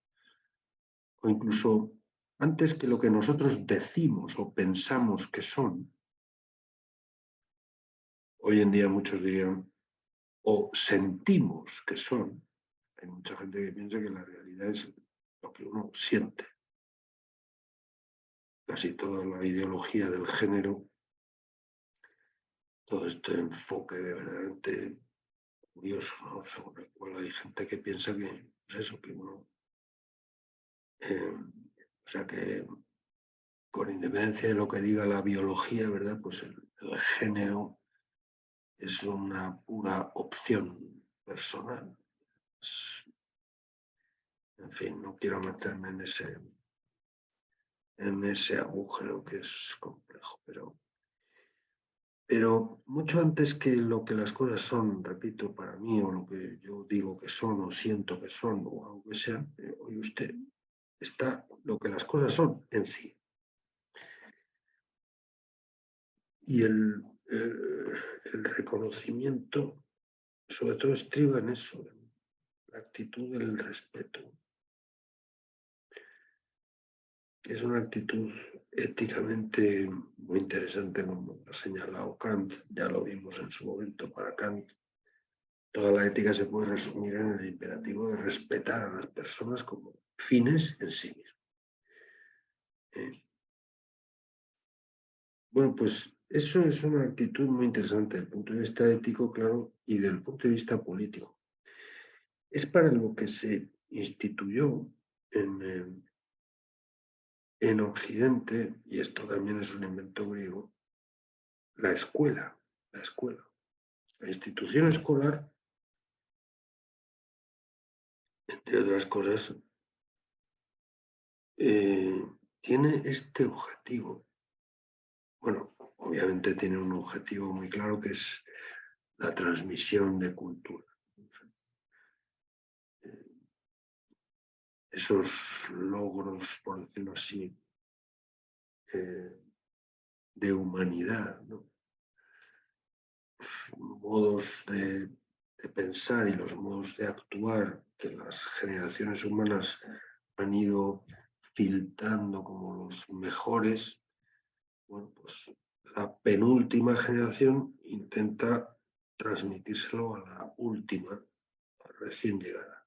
o incluso antes que lo que nosotros decimos o pensamos que son, hoy en día muchos dirían, o sentimos que son. Hay mucha gente que piensa que la realidad es lo que uno siente. Casi toda la ideología del género, todo este enfoque verdaderamente curioso, ¿no? Según el cual hay gente que piensa que, pues eso, que uno, o sea, que con independencia de lo que diga la biología, ¿verdad? Pues el género es una pura opción personal. En fin, no quiero meterme en ese agujero que es complejo, pero mucho antes que lo que las cosas son, repito, para mí, o lo que yo digo que son, o siento que son, o algo que sea, oye usted, está lo que las cosas son en sí. Y el reconocimiento, sobre todo, estriba en eso, en la actitud del respeto, que es una actitud éticamente muy interesante, como ha señalado Kant, ya lo vimos en su momento para Kant. Toda la ética se puede resumir en el imperativo de respetar a las personas como fines en sí mismos. Bueno, pues eso es una actitud muy interesante desde el punto de vista ético, claro, y desde el punto de vista político. Es para lo que se instituyó en Occidente, y esto también es un invento griego, la escuela, la escuela. La institución escolar, entre otras cosas, tiene este objetivo. Bueno, obviamente tiene un objetivo muy claro que es la transmisión de cultura. Esos logros, por decirlo así, de humanidad, ¿no? Los modos de pensar y los modos de actuar que las generaciones humanas han ido filtrando como los mejores, bueno, pues la penúltima generación intenta transmitírselo a la última, recién llegada.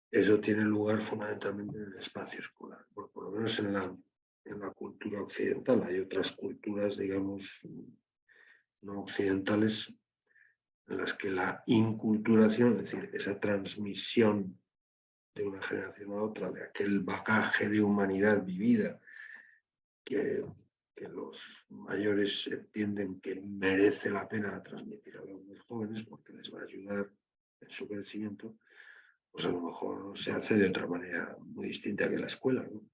Eso tiene lugar fundamentalmente en el espacio escolar, por lo menos en la cultura occidental. Hay otras culturas, digamos, no occidentales, en las que la inculturación, es decir, esa transmisión de una generación a otra, de aquel bagaje de humanidad vivida que los mayores entienden que merece la pena transmitir a los más jóvenes porque les va a ayudar en su crecimiento, pues a lo mejor se hace de otra manera muy distinta que en la escuela, ¿no?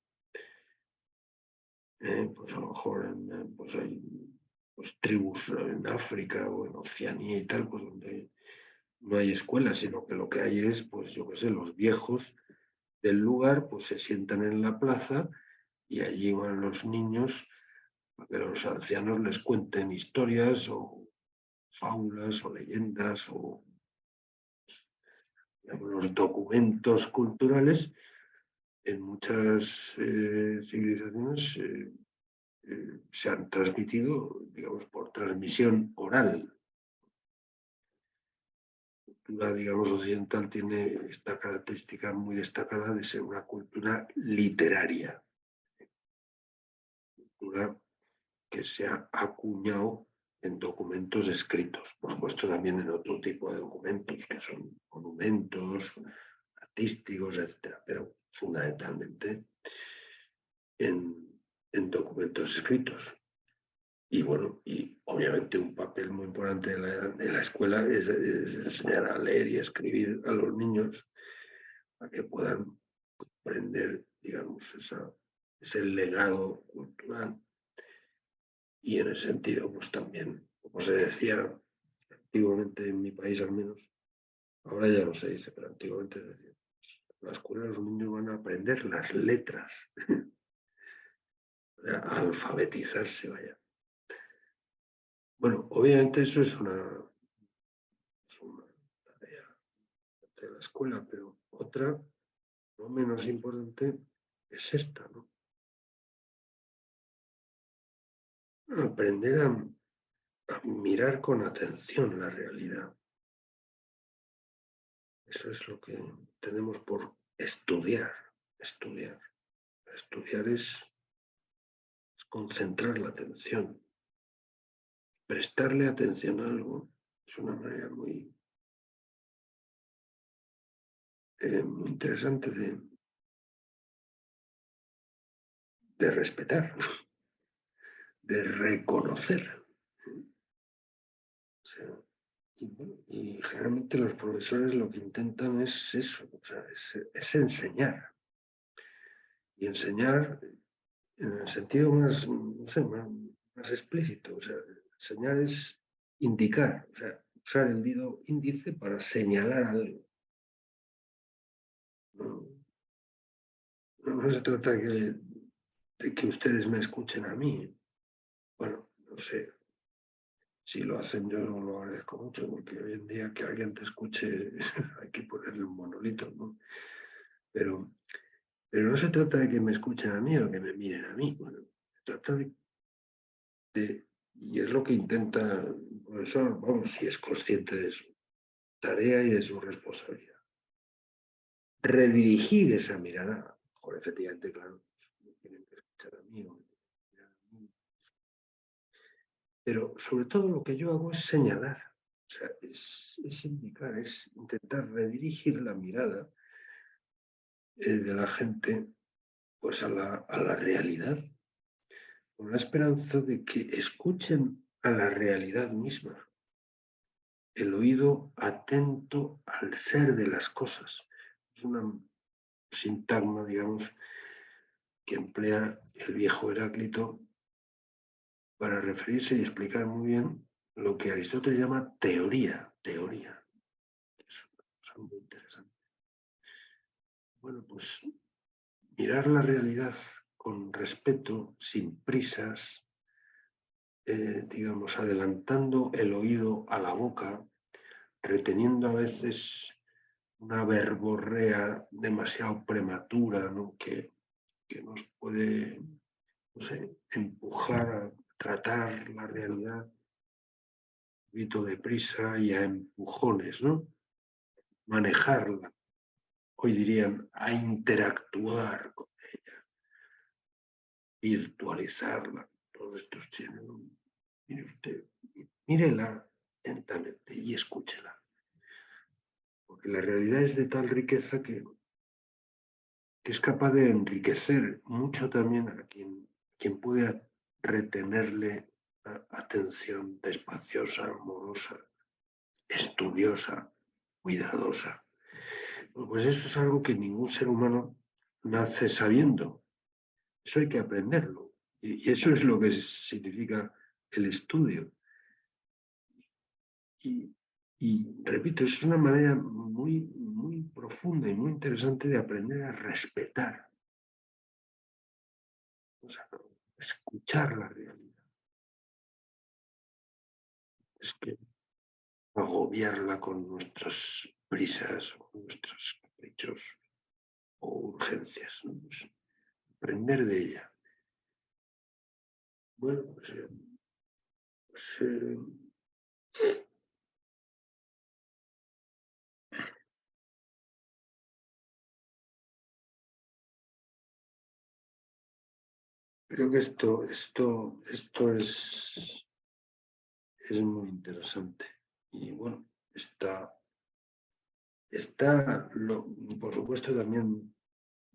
Pues a lo mejor pues hay pues, tribus en África o en Oceanía y tal, pues donde no hay escuela, sino que lo que hay es, pues yo qué sé, los viejos del lugar, pues se sientan en la plaza y allí van los niños para que los ancianos les cuenten historias o fábulas o leyendas o digamos, los documentos culturales en muchas civilizaciones se han transmitido, digamos, por transmisión oral. La cultura, digamos, occidental tiene esta característica muy destacada de ser una cultura literaria, cultura que se ha acuñado en documentos escritos, por supuesto también en otro tipo de documentos que son monumentos artísticos, etcétera, pero fundamentalmente en documentos escritos. Y bueno, y obviamente un papel muy importante de la escuela es enseñar a leer y a escribir a los niños para que puedan comprender, digamos, ese legado cultural. Y en ese sentido, pues también, como se decía antiguamente en mi país al menos, ahora ya no se dice, pero antiguamente se decía, en la escuela los niños van a aprender las letras. a alfabetizarse, vaya. Bueno, obviamente eso es una tarea de la escuela, pero otra, no menos importante, es esta, ¿no? Aprender a mirar con atención la realidad. Eso es lo que tenemos por estudiar. Estudiar. Estudiar es concentrar la atención. Prestarle atención a algo es una manera muy interesante de respetar, de reconocer. O sea, y generalmente los profesores lo que intentan es eso, o sea, es enseñar. Y enseñar en el sentido más, no sé, más explícito. O sea, enseñar es indicar, o sea, usar el dedo índice para señalar algo. No se trata de que ustedes me escuchen a mí. Bueno, no sé. Si lo hacen yo no lo agradezco mucho, porque hoy en día que alguien te escuche hay que ponerle un monolito, ¿no? Pero no se trata de que me escuchen a mí o que me miren a mí. Bueno, se trata y es lo que intenta el profesor, vamos, si es consciente de su tarea y de su responsabilidad. Redirigir esa mirada. Joder, efectivamente, claro, no tienen que escuchar a mí o mirar a mí. Pero sobre todo lo que yo hago es señalar, o sea, es indicar, es intentar redirigir la mirada de la gente pues a la realidad, con la esperanza de que escuchen a la realidad misma, el oído atento al ser de las cosas. Es una sintagma, digamos, que emplea el viejo Heráclito para referirse y explicar muy bien lo que Aristóteles llama teoría. Es una cosa muy interesante. Bueno, pues mirar la realidad con respeto, sin prisas, digamos, adelantando el oído a la boca, reteniendo a veces una verborrea demasiado prematura, ¿no? que nos puede, no sé, empujar a tratar la realidad un poquito de prisa y a empujones, ¿no? Manejarla. Hoy dirían a interactuar con ella, virtualizarla, todos estos chinos. Mire usted, mírela atentamente y escúchela. Porque la realidad es de tal riqueza que es capaz de enriquecer mucho también a quien puede retenerle atención despaciosa, amorosa, estudiosa, cuidadosa. Pues eso es algo que ningún ser humano nace sabiendo. Eso hay que aprenderlo. Y eso es lo que significa el estudio. Y repito, es una manera muy, muy profunda y muy interesante de aprender a respetar. O sea, escuchar la realidad. Es que agobiarla con nuestras prisas, o nuestros caprichos o urgencias. ¿No? Pues aprender de ella. Bueno, creo que esto es muy interesante. Y bueno, está por supuesto, también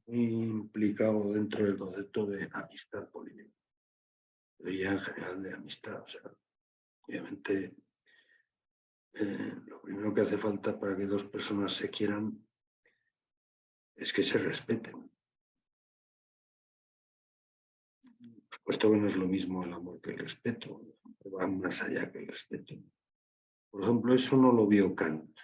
muy implicado dentro del concepto de amistad política. Teoría en general de amistad. O sea, obviamente, lo primero que hace falta para que dos personas se quieran es que se respeten. Por supuesto que no es lo mismo el amor que el respeto, va más allá que el respeto. Por ejemplo, eso no lo vio Kant.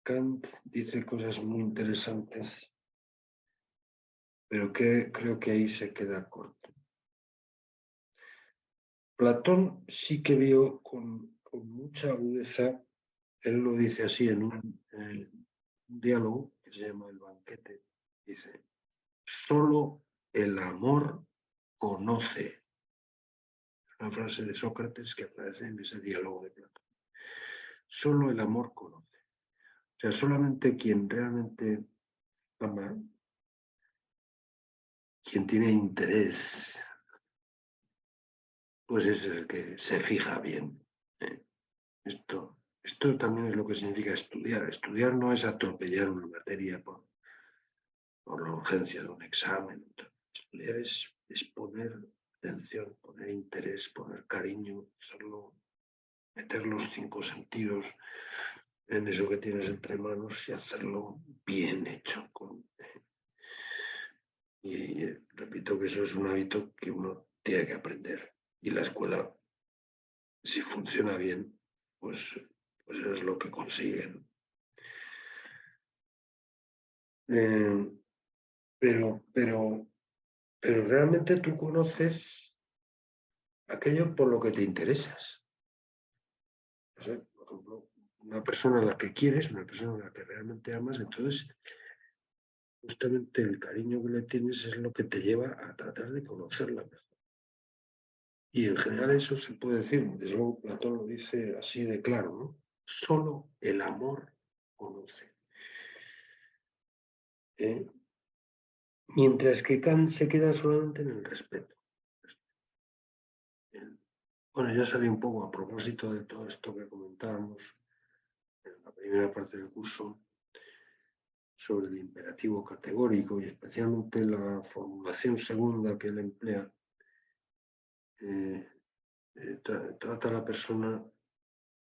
Kant dice cosas muy interesantes, pero que creo que ahí se queda corto. Platón sí que vio con mucha agudeza, él lo dice así en un diálogo que se llama El banquete, dice, solo el amor conoce. Una frase de Sócrates que aparece en ese diálogo de Platón. Solo el amor conoce. O sea, solamente quien realmente ama, quien tiene interés, pues es el que se fija bien. Esto también es lo que significa estudiar. Estudiar no es atropellar una materia por la urgencia de un examen. Estudiar es poner atención, poner interés, poner cariño, hacerlo, meter los 5 sentidos en eso que tienes entre manos y hacerlo bien hecho. Y repito que eso es un hábito que uno tiene que aprender. Y la escuela, si funciona bien, pues es lo que consiguen. Pero realmente tú conoces aquello por lo que te interesas. No sé, por ejemplo, una persona a la que quieres, una persona a la que realmente amas, entonces justamente el cariño que le tienes es lo que te lleva a tratar de conocerla mejor. Y en general eso se puede decir, desde luego Platón lo dice así de claro, ¿no? Solo el amor conoce. Mientras que Kant se queda solamente en el respeto. Bueno, ya sabía un poco a propósito de todo esto que comentábamos en la primera parte del curso sobre el imperativo categórico y especialmente la formulación segunda que él emplea, trata a la persona,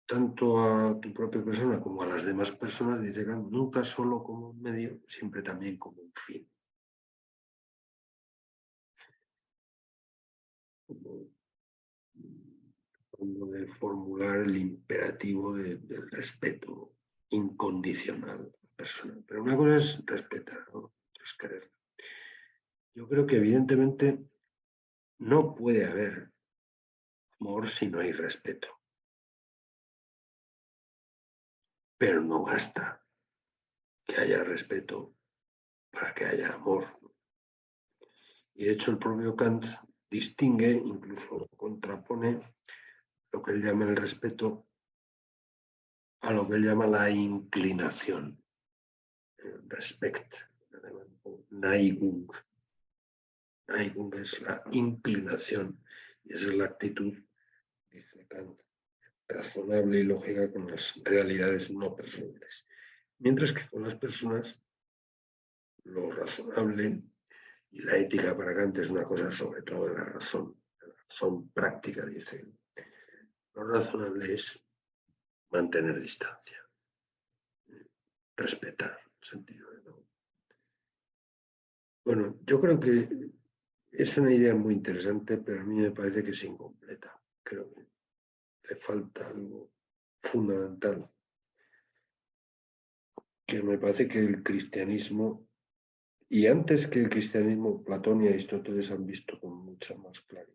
tanto a tu propia persona como a las demás personas, dice que nunca solo como un medio, siempre también como un fin. Como de formular el imperativo del respeto incondicional personal. Pero una cosa es respetar, ¿no? Otra es querer. Yo creo que evidentemente no puede haber amor si no hay respeto. Pero no basta que haya respeto para que haya amor. Y de hecho el propio Kant distingue, incluso contrapone lo que él llama el respeto a lo que él llama la inclinación. Respect, Neigung. Neigung es la inclinación y esa es la actitud, dice Kant, razonable y lógica con las realidades no personales. Mientras que con las personas, lo razonable y la ética para Kant es una cosa sobre todo de la razón práctica, dice. Lo razonable es mantener distancia, respetar el sentido de todo. Bueno, yo creo que es una idea muy interesante, pero a mí me parece que es incompleta. Creo que le falta algo fundamental, que me parece que el cristianismo, y antes que el cristianismo, Platón y Aristóteles han visto con mucha más claridad.